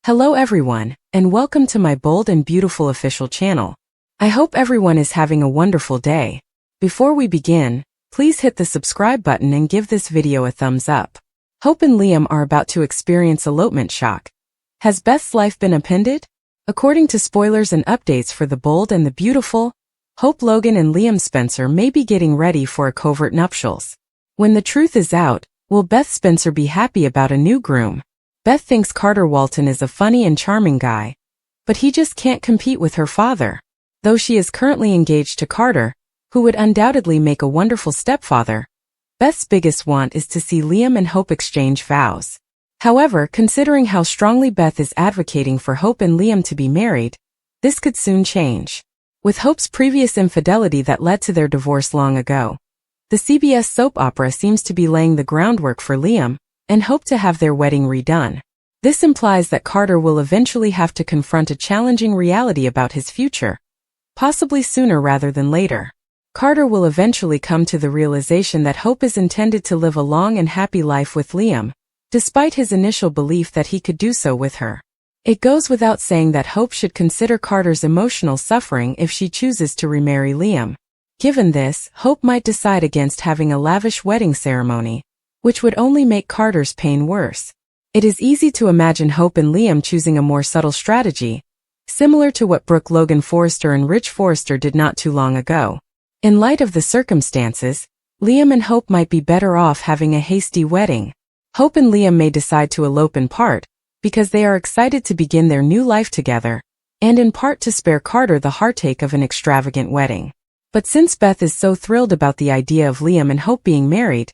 Hello everyone, and welcome to my bold and beautiful official channel. I hope everyone is having a wonderful day. Before we begin, please hit the subscribe button and give this video a thumbs up. Hope and Liam are about to experience elopement shock. Has Beth's life been upended? According to spoilers and updates for the bold and the beautiful, Hope Logan and Liam Spencer may be getting ready for a covert nuptials. When the truth is out, will Beth Spencer be happy about a new groom? Beth thinks Carter Walton is a funny and charming guy, but he just can't compete with her father. Though she is currently engaged to Carter, who would undoubtedly make a wonderful stepfather, Beth's biggest want is to see Liam and Hope exchange vows. However, considering how strongly Beth is advocating for Hope and Liam to be married, this could soon change. With Hope's previous infidelity that led to their divorce long ago, the CBS soap opera seems to be laying the groundwork for Liam and Hope to have their wedding redone. This implies that Carter will eventually have to confront a challenging reality about his future, possibly sooner rather than later. Carter will eventually come to the realization that Hope is intended to live a long and happy life with Liam, despite his initial belief that he could do so with her. It goes without saying that Hope should consider Carter's emotional suffering if she chooses to remarry Liam. Given this, Hope might decide against having a lavish wedding ceremony, which would only make Carter's pain worse. It is easy to imagine Hope and Liam choosing a more subtle strategy, similar to what Brooke Logan Forrester and Rich Forrester did not too long ago. In light of the circumstances, Liam and Hope might be better off having a hasty wedding. Hope and Liam may decide to elope in part, because they are excited to begin their new life together, and in part to spare Carter the heartache of an extravagant wedding. But since Beth is so thrilled about the idea of Liam and Hope being married,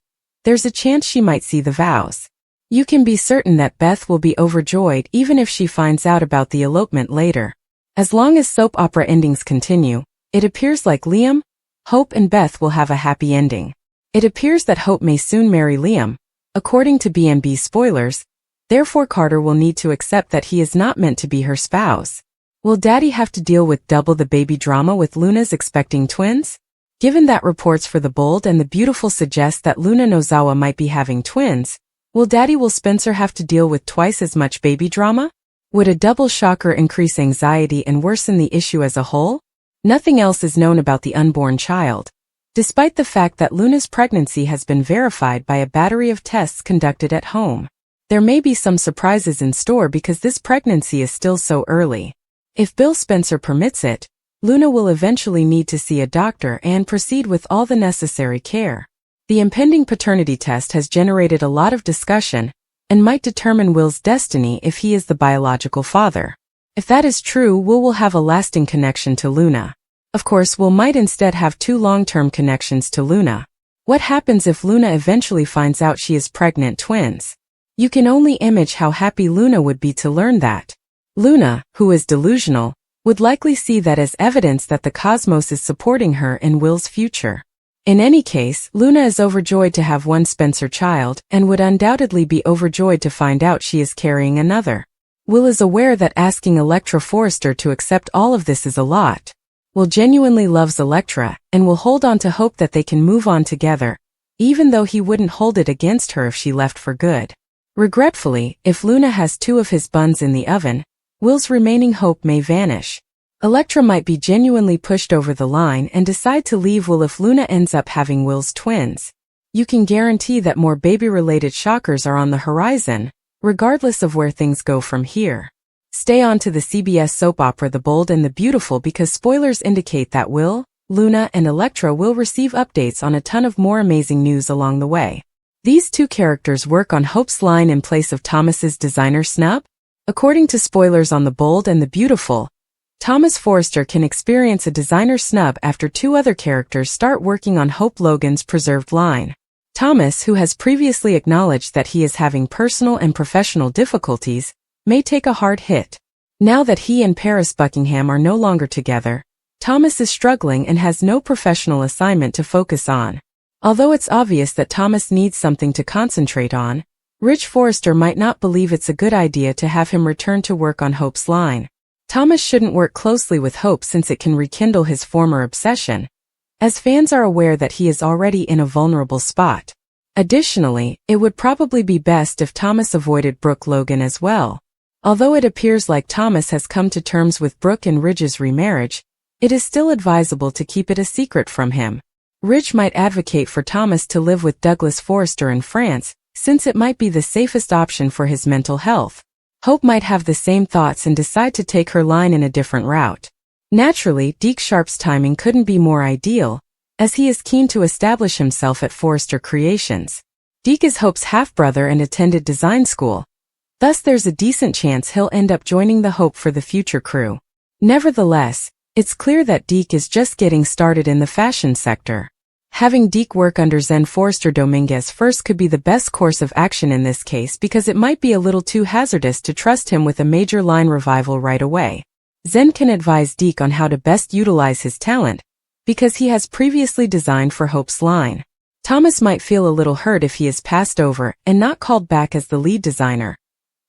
there's a chance she might see the vows. You can be certain that Beth will be overjoyed even if she finds out about the elopement later. As long as soap opera endings continue, it appears like Liam, Hope and Beth will have a happy ending. It appears that Hope may soon marry Liam, according to B&B spoilers, therefore Carter will need to accept that he is not meant to be her spouse. Will Daddy have to deal with double the baby drama with Luna's expecting twins? Given that reports for the bold and the beautiful suggest that Luna Nozawa might be having twins, will Spencer have to deal with twice as much baby drama? Would a double shocker increase anxiety and worsen the issue as a whole? Nothing else is known about the unborn child, despite the fact that Luna's pregnancy has been verified by a battery of tests conducted at home. There may be some surprises in store because this pregnancy is still so early. If Bill Spencer permits it, Luna will eventually need to see a doctor and proceed with all the necessary care. The impending paternity test has generated a lot of discussion and might determine Will's destiny if he is the biological father. If that is true, Will have a lasting connection to Luna. Of course, Will might instead have two long-term connections to Luna. What happens if Luna eventually finds out she is pregnant twins? You can only imagine how happy Luna would be to learn that. Luna, who is delusional, would likely see that as evidence that the cosmos is supporting her in Will's future. In any case, Luna is overjoyed to have one Spencer child and would undoubtedly be overjoyed to find out she is carrying another. Will is aware that asking Elektra Forrester to accept all of this is a lot. Will genuinely loves Elektra and will hold on to hope that they can move on together, even though he wouldn't hold it against her if she left for good. Regretfully, if Luna has two of his buns in the oven, Will's remaining hope may vanish. Elektra might be genuinely pushed over the line and decide to leave Will if Luna ends up having Will's twins. You can guarantee that more baby-related shockers are on the horizon, regardless of where things go from here. Stay on to the CBS soap opera The Bold and the Beautiful because spoilers indicate that Will, Luna, and Elektra will receive updates on a ton of more amazing news along the way. These two characters work on Hope's line in place of Thomas's designer snub? According to spoilers on The Bold and the Beautiful, Thomas Forrester can experience a designer snub after two other characters start working on Hope Logan's preserved line. Thomas, who has previously acknowledged that he is having personal and professional difficulties, may take a hard hit. Now that he and Paris Buckingham are no longer together, Thomas is struggling and has no professional assignment to focus on. Although it's obvious that Thomas needs something to concentrate on, Rich Forrester might not believe it's a good idea to have him return to work on Hope's line. Thomas shouldn't work closely with Hope since it can rekindle his former obsession, as fans are aware that he is already in a vulnerable spot. Additionally, it would probably be best if Thomas avoided Brooke Logan as well. Although it appears like Thomas has come to terms with Brooke and Ridge's remarriage, it is still advisable to keep it a secret from him. Ridge might advocate for Thomas to live with Douglas Forrester in France, since it might be the safest option for his mental health. Hope might have the same thoughts and decide to take her line in a different route. Naturally, Deke Sharp's timing couldn't be more ideal, as he is keen to establish himself at Forrester Creations. Deke is Hope's half-brother and attended design school. Thus there's a decent chance he'll end up joining the Hope for the Future crew. Nevertheless, it's clear that Deke is just getting started in the fashion sector. Having Deke work under Zen Forrester Dominguez first could be the best course of action in this case because it might be a little too hazardous to trust him with a major line revival right away. Zen can advise Deke on how to best utilize his talent, because he has previously designed for Hope's line. Thomas might feel a little hurt if he is passed over and not called back as the lead designer,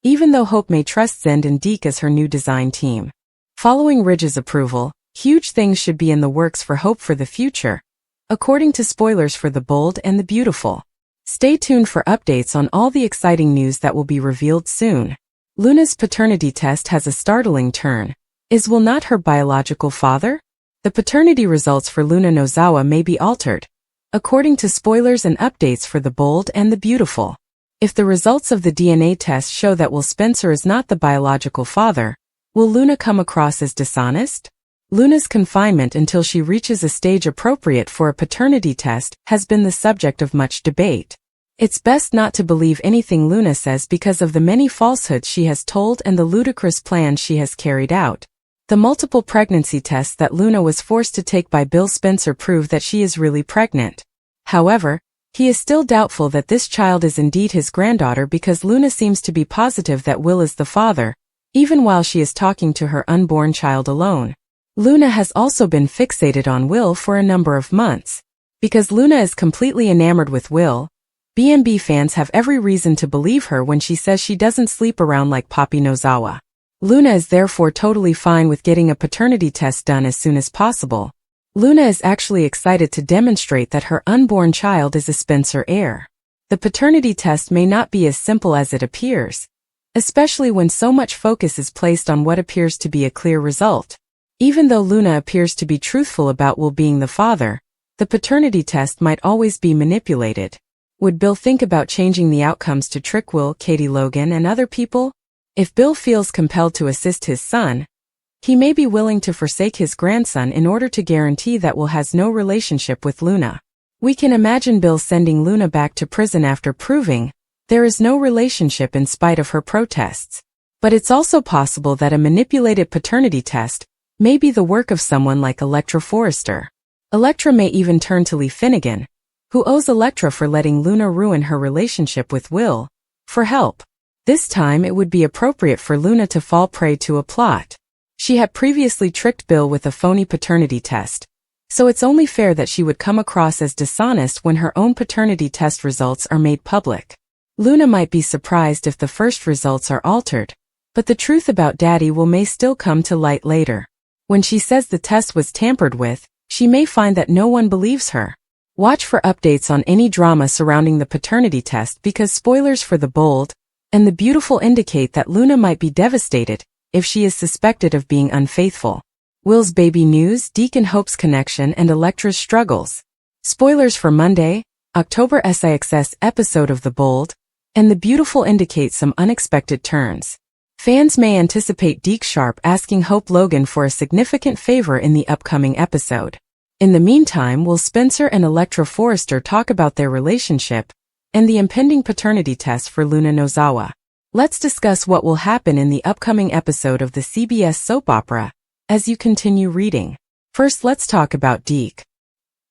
even though Hope may trust Zen and Deke as her new design team. Following Ridge's approval, huge things should be in the works for Hope for the Future, according to spoilers for The Bold and the Beautiful. Stay tuned for updates on all the exciting news that will be revealed soon. Luna's paternity test has a startling turn. Is Will not her biological father? The paternity results for Luna Nozawa may be altered, according to spoilers and updates for The Bold and the Beautiful. If the results of the DNA test show that Will Spencer is not the biological father, will Luna come across as dishonest? Luna's confinement until she reaches a stage appropriate for a paternity test has been the subject of much debate. It's best not to believe anything Luna says because of the many falsehoods she has told and the ludicrous plans she has carried out. The multiple pregnancy tests that Luna was forced to take by Bill Spencer prove that she is really pregnant. However, he is still doubtful that this child is indeed his granddaughter because Luna seems to be positive that Will is the father, even while she is talking to her unborn child alone. Luna has also been fixated on Will for a number of months. Because Luna is completely enamored with Will, BMB fans have every reason to believe her when she says she doesn't sleep around like Papi Nozawa. Luna is therefore totally fine with getting a paternity test done as soon as possible. Luna is actually excited to demonstrate that her unborn child is a Spencer heir. The paternity test may not be as simple as it appears, especially when so much focus is placed on what appears to be a clear result. Even though Luna appears to be truthful about Will being the father, the paternity test might always be manipulated. Would Bill think about changing the outcomes to trick Will, Katie Logan, and other people? If Bill feels compelled to assist his son, he may be willing to forsake his grandson in order to guarantee that Will has no relationship with Luna. We can imagine Bill sending Luna back to prison after proving there is no relationship in spite of her protests. But it's also possible that a manipulated paternity test may be the work of someone like Elektra Forrester. Elektra may even turn to Lee Finnegan, who owes Elektra for letting Luna ruin her relationship with Will, for help. This time it would be appropriate for Luna to fall prey to a plot. She had previously tricked Bill with a phony paternity test, so it's only fair that she would come across as dishonest when her own paternity test results are made public. Luna might be surprised if the first results are altered, but the truth about Daddy Will may still come to light later. When she says the test was tampered with, she may find that no one believes her. Watch for updates on any drama surrounding the paternity test because spoilers for The Bold and the Beautiful indicate that Luna might be devastated if she is suspected of being unfaithful. Will's baby news, Deke and Hope's connection, and Elektra's struggles. Spoilers for Monday, October 6th episode of The Bold and the Beautiful indicate some unexpected turns. Fans may anticipate Deke Sharp asking Hope Logan for a significant favor in the upcoming episode. In the meantime, will Spencer and Elektra Forrester talk about their relationship and the impending paternity test for Luna Nozawa? Let's discuss what will happen in the upcoming episode of the CBS soap opera as you continue reading. First, let's talk about Deke.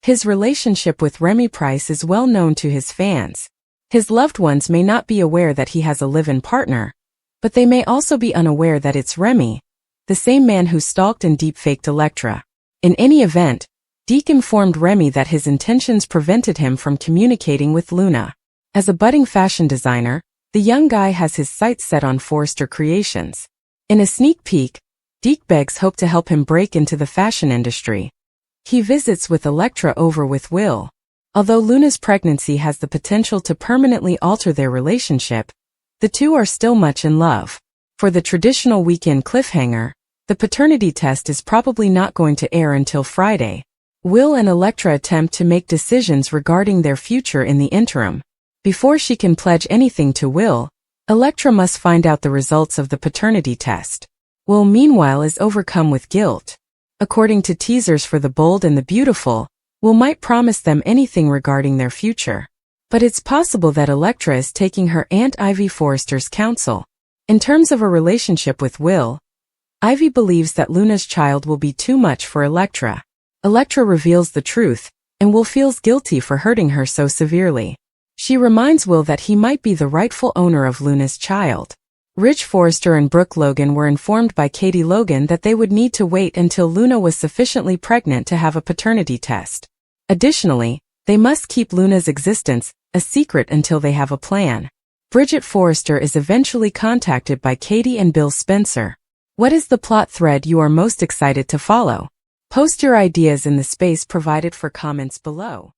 His relationship with Remy Price is well known to his fans. His loved ones may not be aware that he has a live-in partner, but they may also be unaware that it's Remy, the same man who stalked and deepfaked Elektra. In any event, Deke informed Remy that his intentions prevented him from communicating with Luna. As a budding fashion designer, the young guy has his sights set on Forrester Creations. In a sneak peek, Deke begs Hope to help him break into the fashion industry. He visits with Elektra over with Will. Although Luna's pregnancy has the potential to permanently alter their relationship, the two are still much in love. For the traditional weekend cliffhanger, the paternity test is probably not going to air until Friday. Will and Elektra attempt to make decisions regarding their future in the interim. Before she can pledge anything to Will, Elektra must find out the results of the paternity test. Will meanwhile is overcome with guilt. According to teasers for The Bold and the Beautiful, Will might promise them anything regarding their future. But it's possible that Elektra is taking her Aunt Ivy Forrester's counsel. In terms of a relationship with Will, Ivy believes that Luna's child will be too much for Elektra. Elektra reveals the truth, and Will feels guilty for hurting her so severely. She reminds Will that he might be the rightful owner of Luna's child. Ridge Forrester and Brooke Logan were informed by Katie Logan that they would need to wait until Luna was sufficiently pregnant to have a paternity test. Additionally, they must keep Luna's existence a secret until they have a plan. Bridget Forrester is eventually contacted by Katie and Bill Spencer. What is the plot thread you are most excited to follow? Post your ideas in the space provided for comments below.